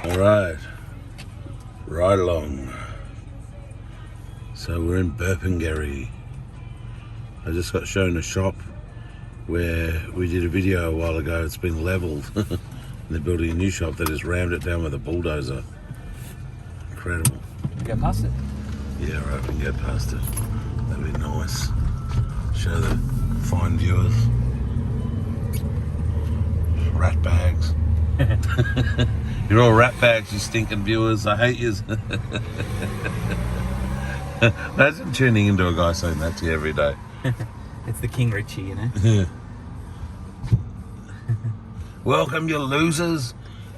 Alright, right along. So we're in Burpengary. I just got shown a shop where we did a video a while ago. It's been levelled. They're building a new shop. They just rammed it down with a bulldozer. Incredible. Go past it? Yeah, right, we can get past it. That'd be nice. Show the fine viewers. Rat bags. You're all rat bags, you stinking viewers. I hate you. Imagine tuning into a guy saying that to you every day. It's the King Richie, you know? Welcome, you losers.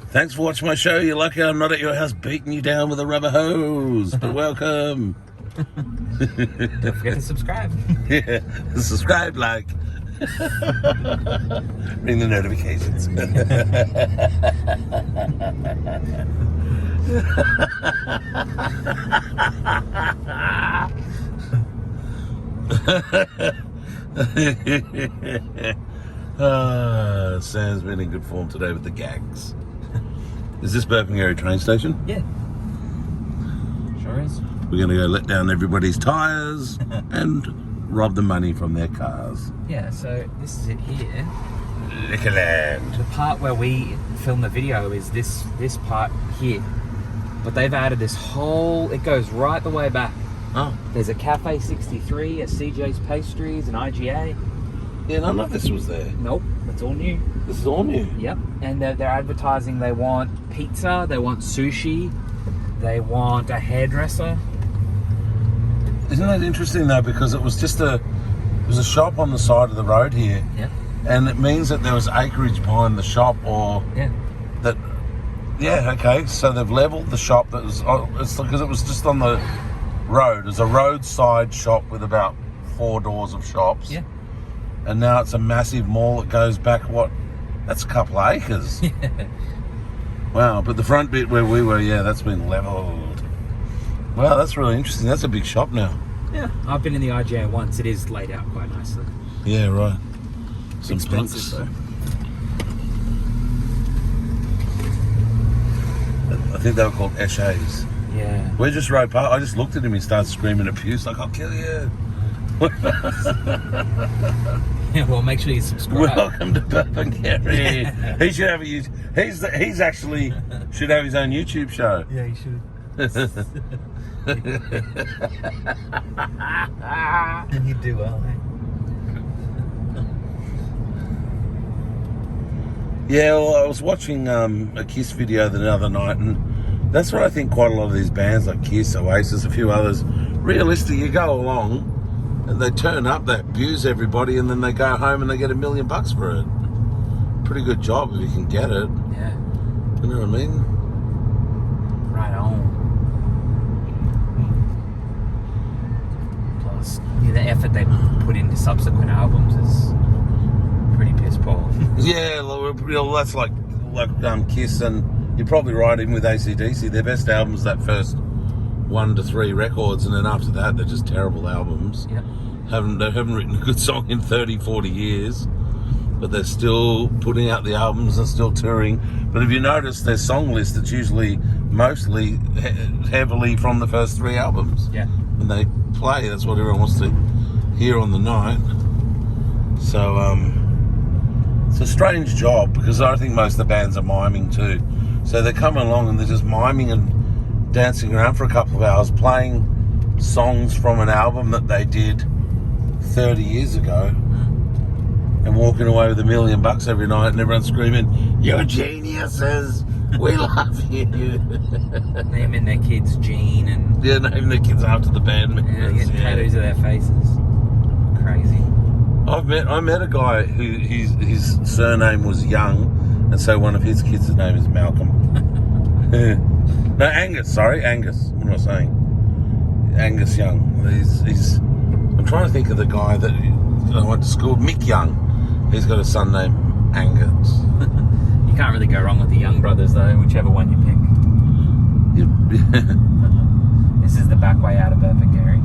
Thanks for watching my show. You're lucky I'm not at your house beating you down with a rubber hose. But welcome. Don't forget to subscribe. Yeah, subscribe, like. Ring the notifications. Sam's been in good form today with the gags. Is this Burpengary train station? Yeah. Sure is. We're going to go let down everybody's tyres and rob the money from their cars. Yeah, so this is it here. Liquorland. The part where we film the video is this part here. But they've added this whole, it goes right the way back. Oh. There's a Cafe 63, a CJ's Pastries, an IGA. Yeah, none of this was there. Nope, that's all new. This is all new. Yep, and they're advertising they want pizza, they want sushi, they want a hairdresser. Isn't that interesting though? Because it was just a shop on the side of the road here. Yeah. And it means that there was acreage behind the shop, or that. Yeah, okay. So they've levelled the shop. That was it's because it was just on the road. It was a roadside shop with about 4 doors of shops. Yeah. And now it's a massive mall that goes back, what? That's a couple of acres. Yeah. Wow, but the front bit where we were, yeah, that's been levelled. Wow, that's really interesting. That's a big shop now. Yeah. I've been in the IGA once. It is laid out quite nicely. Yeah, right. It's Some expensive punks. though. I think they were called Eshays. Yeah. We just rode past. I just looked at him. He started screaming abuse, like, I'll kill you. Yeah, well, make sure you subscribe. Welcome to Burpengary. He should have a he's actually should have his own YouTube show. Yeah, you should. And you do well, eh? Yeah, well, I was watching a Kiss video the other night, and that's what I think quite a lot of these bands like Kiss, Oasis, a few others, realistically, you go along and they turn up, they abuse everybody, and then they go home and they get $1 million for it. Pretty good job if you can get it. Yeah. You know what I mean? Right on. Plus, the effort they put into subsequent albums is pretty piss poor. Yeah, well, that's like Kiss, and you're probably right, even with AC/DC, their best albums that first 1 to 3 records, and then after that they're just terrible albums. Yep. They haven't written a good song in 30-40 years, but they're still putting out the albums and still touring. But if you notice their song list, it's usually mostly heavily from the first 3 albums. Yeah. When they play, that's what everyone wants to hear on the night. So it's a strange job, because I think most of the bands are miming too. So they're coming along and they're just miming and dancing around for a couple of hours, playing songs from an album that they did 30 years ago, and walking away with $1 million every night, and everyone's screaming, "You're geniuses! We love you!" Naming their kids Gene and naming their kids after the band members. getting tattoos of their faces. Crazy. I met a guy who his surname was Young, and so one of his kids' name is Malcolm. No, Angus. Sorry, Angus. What am I saying? Angus Young. He's. I'm trying to think of the guy that I went to school. Mick Young. He's got a son named Angus. You can't really go wrong with the Young brothers though, whichever one you pick. This is the back way out of Burpengary.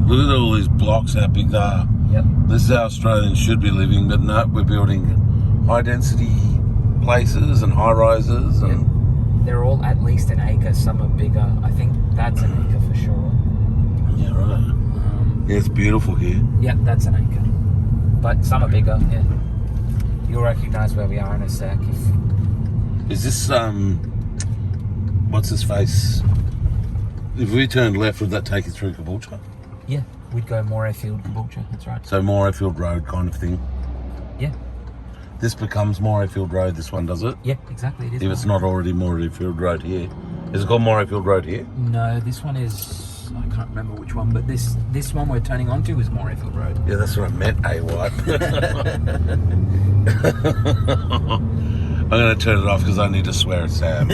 Look at all these blocks, how big they are. Yep. This is how Australians should be living, but no, we're building high density places and high rises and they're all at least an acre. Some are bigger. I think that's an acre for sure. Yeah, right. Yeah, it's beautiful here. Yeah, that's an acre. But some are bigger, yeah. You'll recognise where we are in a sec. Is this, what's his face? If we turned left, would that take us through Caboolture? Yeah, we'd go Morayfield, Caboolture, that's right. So Morayfield Road kind of thing? Yeah. This becomes Morayfield Road, this one, does it? Yeah, exactly. It is. If it's not already Morayfield Road here. Is it called Morayfield Road here? No, this one is... I can't remember which one, but this one we're turning onto is Morayfield Road. Yeah, that's what I meant, A-White. I'm going to turn it off because I need to swear at Sam.